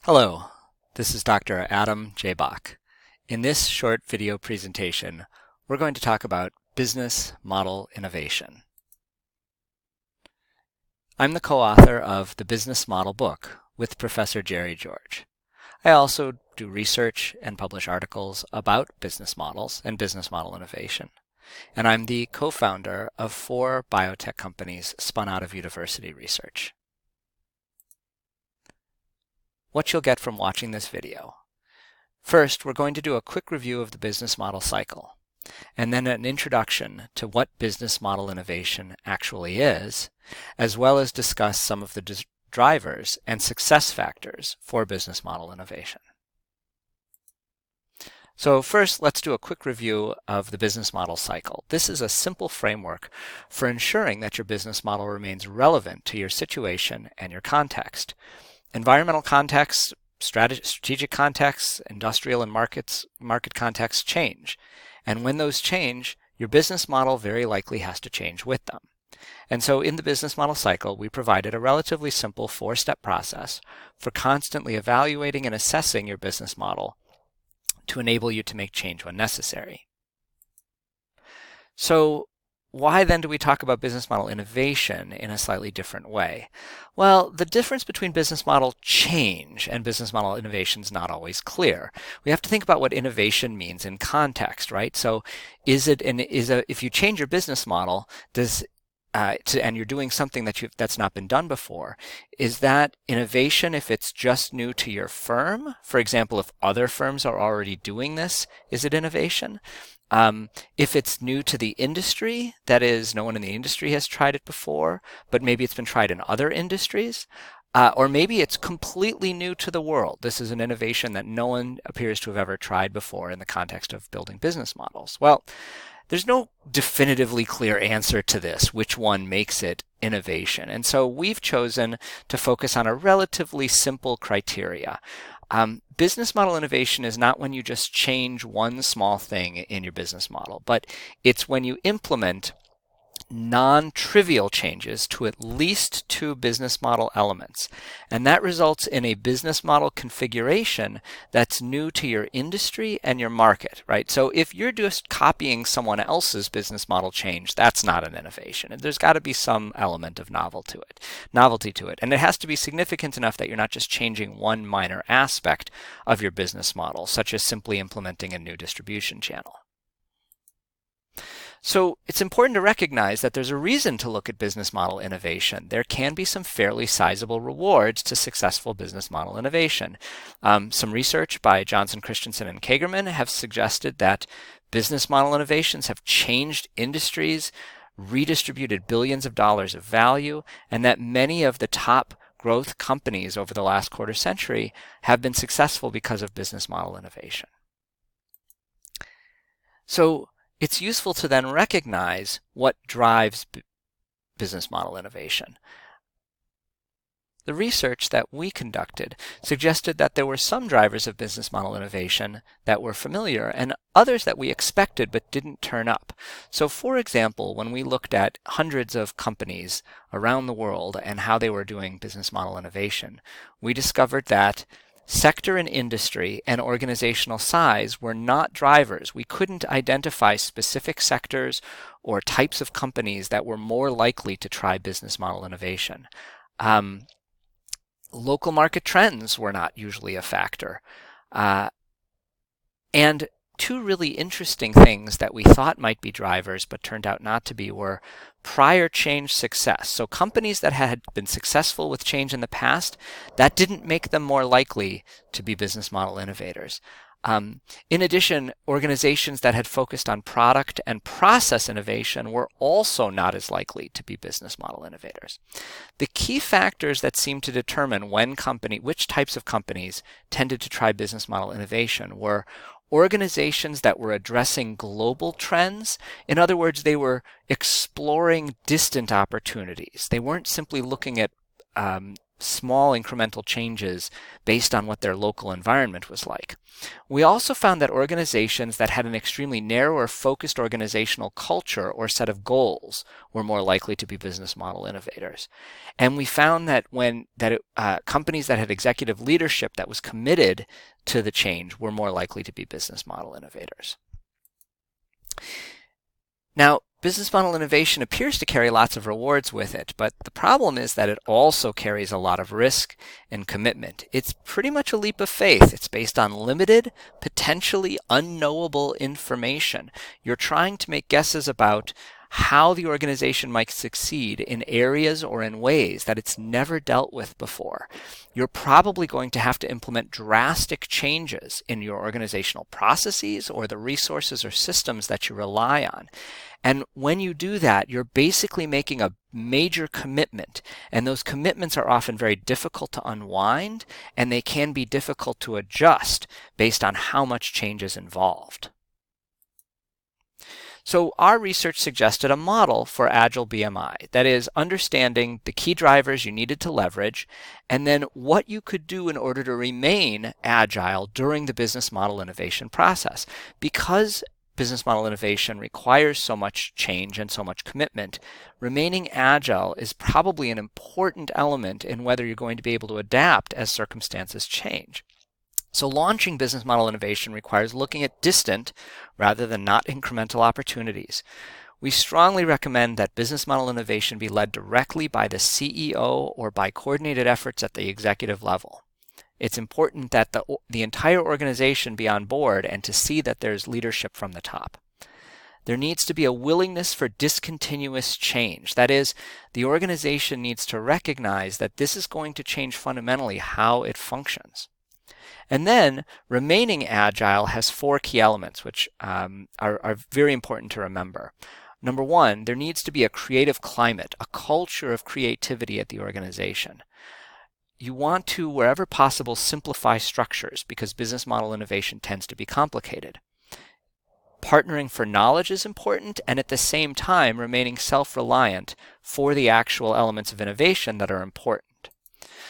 Hello, this is Dr. Adam J. Bach. In this short video presentation, we're going to talk about business model innovation. I'm the co-author of the Business Model book with Professor Jerry George. I also do research and publish articles about business models and business model innovation. And I'm the co-founder of 4 biotech companies spun out of university research. What you'll get from watching this video. First, we're going to do a quick review of the business model cycle, and then an introduction to what business model innovation actually is, as well as discuss some of the drivers and success factors for business model innovation. So first, let's do a quick review of the business model cycle. This is a simple framework for ensuring that your business model remains relevant to your situation and your context. Environmental context, strategic contexts, industrial and market contexts change. And when those change, your business model very likely has to change with them. And so in the business model cycle, we provided a relatively simple 4-step process for constantly evaluating and assessing your business model to enable you to make change when necessary. So why then do we talk about business model innovation in a slightly different way? Well, the difference between business model change and business model innovation is not always clear. We have to think about what innovation means in context, right? So if you change your business model, and you're doing something that's not been done before, is that innovation if it's just new to your firm? For example, if other firms are already doing this, is it innovation? If it's new to the industry, that is, no one in the industry has tried it before, but maybe it's been tried in other industries, or maybe it's completely new to the world. This is an innovation that no one appears to have ever tried before in the context of building business models. Well, there's no definitively clear answer to this, which one makes it innovation. And so we've chosen to focus on a relatively simple criteria. Business model innovation is not when you just change one small thing in your business model, but it's when you implement non-trivial changes to at least 2 business model elements. And that results in a business model configuration that's new to your industry and your market, right? So if you're just copying someone else's business model change, that's not an innovation. There's got to be some element of novelty to it. And it has to be significant enough that you're not just changing one minor aspect of your business model, such as simply implementing a new distribution channel. So it's important to recognize that there's a reason to look at business model innovation. There can be some fairly sizable rewards to successful business model innovation. Some research by Johnson, Christensen, and Kagerman have suggested that business model innovations have changed industries, redistributed billions of dollars of value, and that many of the top growth companies over the last quarter century have been successful because of business model innovation. So it's useful to then recognize what drives business model innovation. The research that we conducted suggested that there were some drivers of business model innovation that were familiar and others that we expected but didn't turn up. So for example, when we looked at hundreds of companies around the world and how they were doing business model innovation, we discovered that sector and industry and organizational size were not drivers. We couldn't identify specific sectors or types of companies that were more likely to try business model innovation. Local market trends were not usually a factor. And 2 really interesting things that we thought might be drivers but turned out not to be were prior change success. So companies that had been successful with change in the past, that didn't make them more likely to be business model innovators. In addition, organizations that had focused on product and process innovation were also not as likely to be business model innovators. The key factors that seemed to determine which types of companies tended to try business model innovation were organizations that were addressing global trends. In other words, they were exploring distant opportunities. They weren't simply looking at small incremental changes based on what their local environment was like. We also found that organizations that had an extremely narrow or focused organizational culture or set of goals were more likely to be business model innovators. And we found that companies that had executive leadership that was committed to the change were more likely to be business model innovators. Now, business model innovation appears to carry lots of rewards with it, but the problem is that it also carries a lot of risk and commitment. It's pretty much a leap of faith. It's based on limited, potentially unknowable information. You're trying to make guesses about how the organization might succeed in areas or in ways that it's never dealt with before. You're probably going to have to implement drastic changes in your organizational processes or the resources or systems that you rely on. And when you do that, you're basically making a major commitment, and those commitments are often very difficult to unwind, and they can be difficult to adjust based on how much change is involved. So our research suggested a model for Agile BMI, that is, understanding the key drivers you needed to leverage, and then what you could do in order to remain agile during the business model innovation process. Because business model innovation requires so much change and so much commitment, remaining agile is probably an important element in whether you're going to be able to adapt as circumstances change. So launching business model innovation requires looking at distant rather than not incremental opportunities. We strongly recommend that business model innovation be led directly by the CEO or by coordinated efforts at the executive level. It's important that the entire organization be on board and to see that there's leadership from the top. There needs to be a willingness for discontinuous change. That is, the organization needs to recognize that this is going to change fundamentally how it functions. And then remaining agile has 4 key elements, which are very important to remember. Number 1, there needs to be a creative climate, a culture of creativity at the organization. You want to, wherever possible, simplify structures because business model innovation tends to be complicated. Partnering for knowledge is important, and at the same time remaining self-reliant for the actual elements of innovation that are important.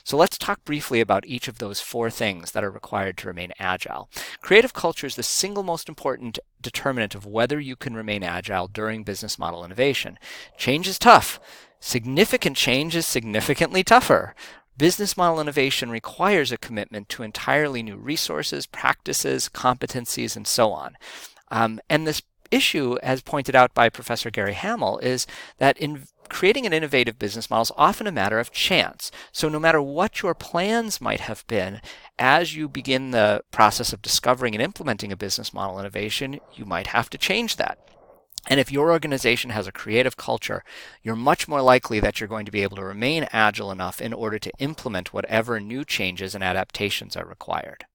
So let's talk briefly about each of those 4 things that are required to remain agile. Creative culture is the single most important determinant of whether you can remain agile during business model innovation. Change is tough. Significant change is significantly tougher. Business model innovation requires a commitment to entirely new resources, practices, competencies, and so on. And this issue, as pointed out by Professor Gary Hamel, is that in creating an innovative business model is often a matter of chance. So no matter what your plans might have been, as you begin the process of discovering and implementing a business model innovation, you might have to change that. And if your organization has a creative culture, you're much more likely that you're going to be able to remain agile enough in order to implement whatever new changes and adaptations are required.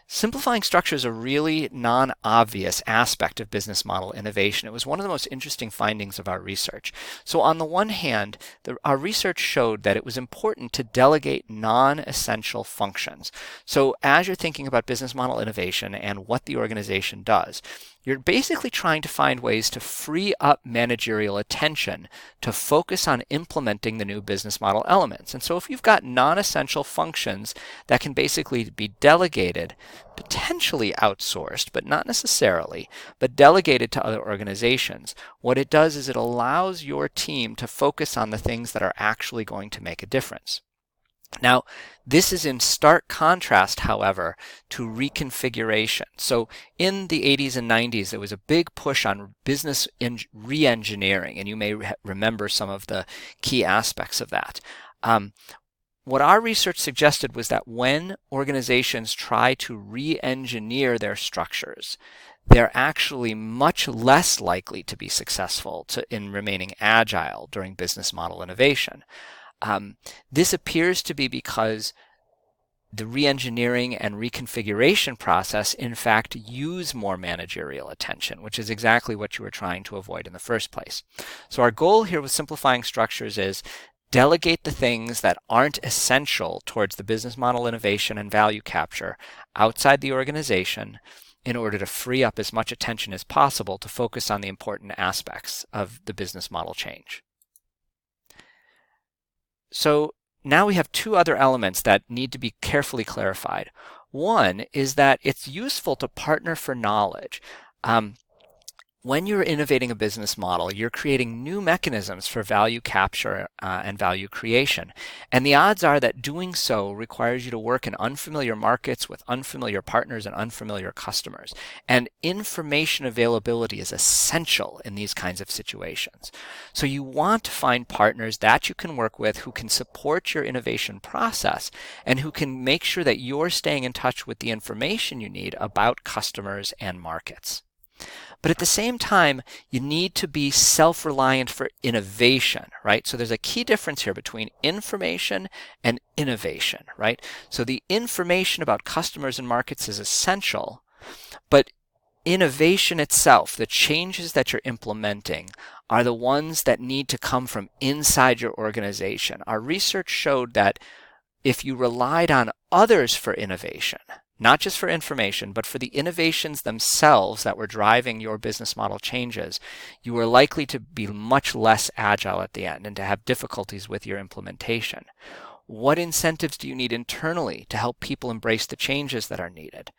Simplifying structure is a really non-obvious aspect of business model innovation. It was one of the most interesting findings of our research. So on the one hand, our research showed that it was important to delegate non-essential functions. So as you're thinking about business model innovation and what the organization does, you're basically trying to find ways to free up managerial attention to focus on implementing the new business model elements. And so if you've got non-essential functions that can basically be delegated, potentially outsourced, but not necessarily, but delegated to other organizations, what it does is it allows your team to focus on the things that are actually going to make a difference. Now, this is in stark contrast, however, to reconfiguration. So in the 80s and 90s, there was a big push on business re-engineering, and you may remember some of the key aspects of that. What our research suggested was that when organizations try to re-engineer their structures, they're actually much less likely to be successful in remaining agile during business model innovation. This appears to be because the re-engineering and reconfiguration process, in fact, use more managerial attention, which is exactly what you were trying to avoid in the first place. So our goal here with simplifying structures is delegate the things that aren't essential towards the business model innovation and value capture outside the organization in order to free up as much attention as possible to focus on the important aspects of the business model change. So now we have two other elements that need to be carefully clarified. One is that it's useful to partner for knowledge. When you're innovating a business model, you're creating new mechanisms for value capture and value creation. And the odds are that doing so requires you to work in unfamiliar markets with unfamiliar partners and unfamiliar customers. And information availability is essential in these kinds of situations. So you want to find partners that you can work with who can support your innovation process and who can make sure that you're staying in touch with the information you need about customers and markets. But at the same time, you need to be self-reliant for innovation, right? So there's a key difference here between information and innovation, right? So the information about customers and markets is essential, but innovation itself, the changes that you're implementing, are the ones that need to come from inside your organization. Our research showed that if you relied on others for innovation, not just for information, but for the innovations themselves that were driving your business model changes, you were likely to be much less agile at the end and to have difficulties with your implementation. What incentives do you need internally to help people embrace the changes that are needed?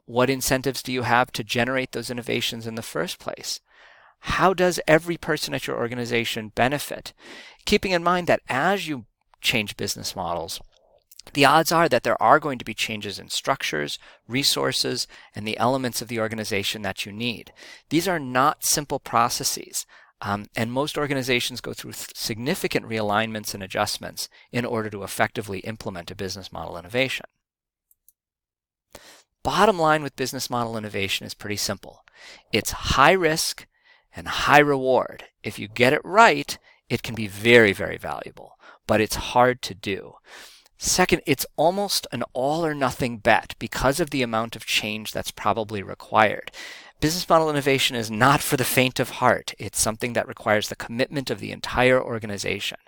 What incentives do you have to generate those innovations in the first place? How does every person at your organization benefit? Keeping in mind that as you change business models, the odds are that there are going to be changes in structures, resources, and the elements of the organization that you need. These are not simple processes, and most organizations go through significant realignments and adjustments in order to effectively implement a business model innovation. Bottom line with business model innovation is pretty simple. It's high risk and high reward. If you get it right, it can be very, very valuable, but it's hard to do. Second, it's almost an all or nothing bet because of the amount of change that's probably required. Business model innovation is not for the faint of heart. It's something that requires the commitment of the entire organization.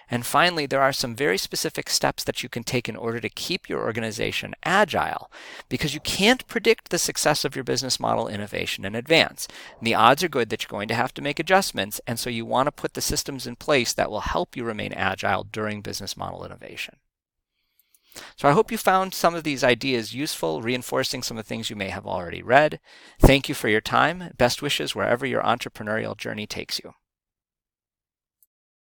And finally, there are some very specific steps that you can take in order to keep your organization agile, because you can't predict the success of your business model innovation in advance. And the odds are good that you're going to have to make adjustments, and so you want to put the systems in place that will help you remain agile during business model innovation. So I hope you found some of these ideas useful, reinforcing some of the things you may have already read. Thank you for your time. Best wishes wherever your entrepreneurial journey takes you.